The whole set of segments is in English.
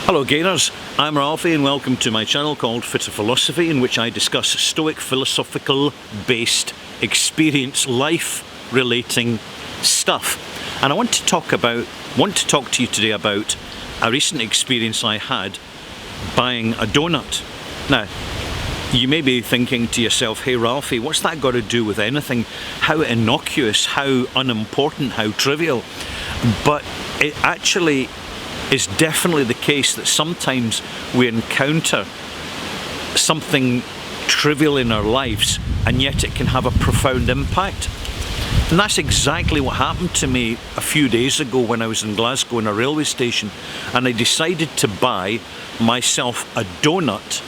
Hello Gainers, I'm Ralphie and welcome to my channel called Fit of Philosophy, in which I discuss Stoic philosophical based experience, life relating stuff. And I want to talk to you today about a recent experience I had buying a donut. Now, you may be thinking to yourself, hey Ralphie, what's that got to do with anything? How innocuous, how unimportant, how trivial. But it actually is definitely the case that sometimes we encounter something trivial in our lives and yet it can have a profound impact. And that's exactly what happened to me a few days ago when I was in Glasgow in a railway station, and I decided to buy myself a donut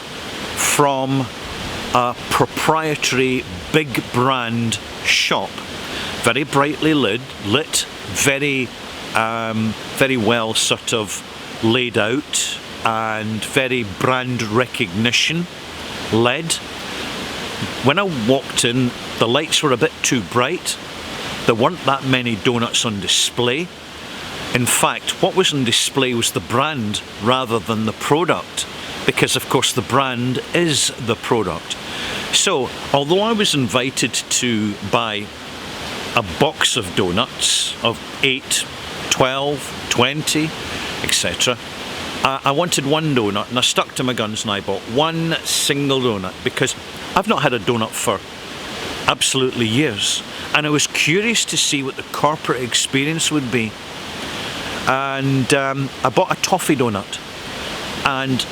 from a proprietary big brand shop. Very brightly lit, very well sort of laid out and very brand recognition led. When I walked in, the lights were a bit too bright. There weren't that many donuts on display. In fact, what was on display was the brand rather than the product, because of course the brand is the product. So although I was invited to buy a box of donuts of 8, 12, 20, etc. I wanted one donut, and I stuck to my guns and I bought one single donut because I've not had a donut for absolutely years, and I was curious to see what the corporate experience would be. And I bought a toffee donut, and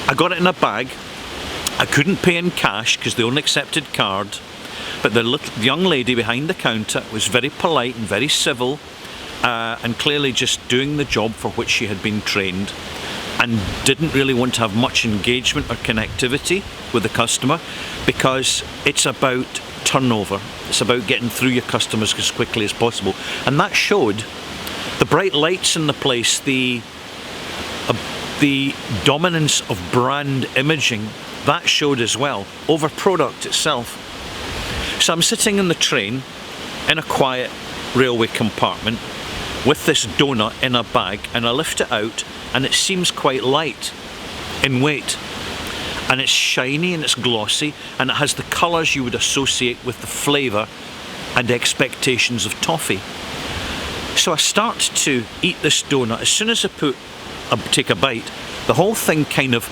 I got it in a bag. I couldn't pay in cash because they only accepted card, but the young lady behind the counter was very polite and very civil, and clearly just doing the job for which she had been trained, and didn't really want to have much engagement or connectivity with the customer, because it's about turnover. It's about getting through your customers as quickly as possible. And that showed. The bright lights in the place, the dominance of brand imaging, that showed as well over product itself. So I'm sitting in the train in a quiet railway compartment with this donut in a bag, and I lift it out and it seems quite light in weight, and it's shiny and it's glossy and it has the colours you would associate with the flavour and expectations of toffee. So I start to eat this donut. As soon as I take a bite, the whole thing kind of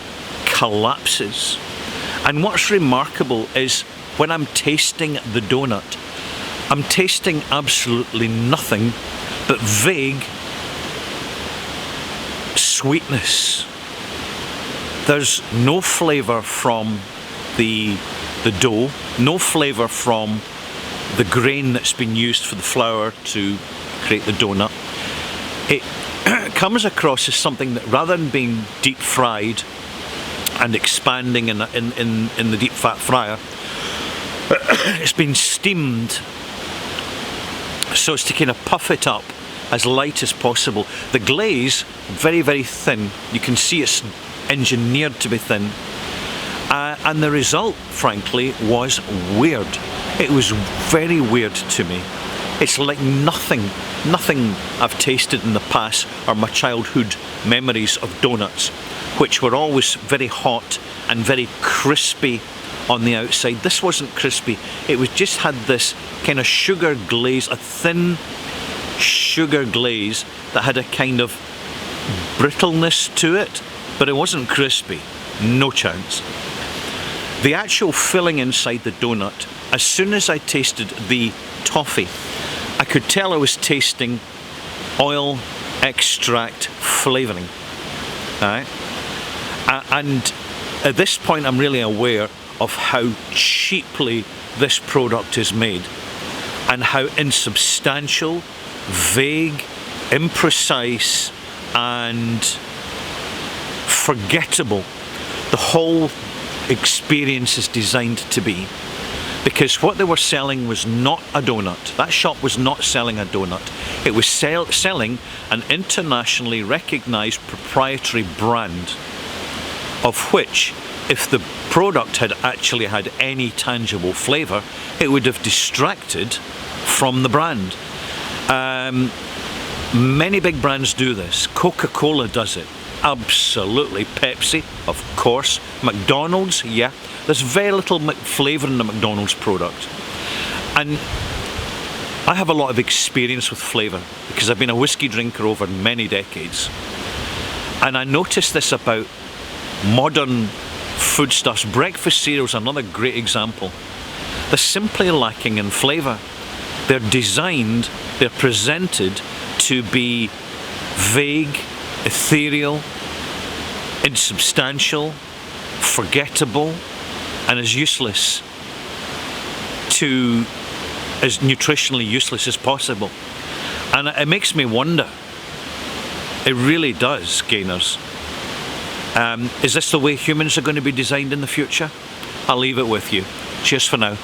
collapses. And what's remarkable is when I'm tasting the donut, I'm tasting absolutely nothing but vague sweetness. There's no flavour from the dough, no flavour from the grain that's been used for the flour to create the donut. It comes across as something that, rather than being deep fried and expanding in the deep fat fryer, it's been steamed so as to kind of puff it up as light as possible. The glaze, very, very thin. You can see it's engineered to be thin. And the result, frankly, was weird. It was very weird to me. It's like nothing I've tasted in the past or my childhood memories of donuts, which were always very hot and very crispy on the outside. This wasn't crispy. It was just had this kind of sugar glaze, a thin sugar glaze that had a kind of brittleness to it, but it wasn't crispy. No chance. The actual filling inside the donut, as soon as I tasted the toffee, I could tell I was tasting oil extract flavouring. Right? And at this point I'm really aware of how cheaply this product is made and how insubstantial, vague, imprecise and forgettable the whole experience is designed to be. Because what they were selling was not a donut. That shop was not selling a donut. It was selling an internationally recognised proprietary brand, of which, if the product had actually had any tangible flavour, it would have distracted from the brand. Many big brands do this. Coca-Cola does it. Absolutely. Pepsi, of course. McDonald's, yeah. There's very little flavour in the McDonald's product. And I have a lot of experience with flavour because I've been a whiskey drinker over many decades. And I noticed this about modern foodstuffs. Breakfast cereals, another great example. They're simply lacking in flavour. They're designed, they're presented to be vague, ethereal, insubstantial, forgettable, and as nutritionally useless as possible. And it makes me wonder, it really does, gainers. Is this the way humans are going to be designed in the future? I'll leave it with you. Cheers for now.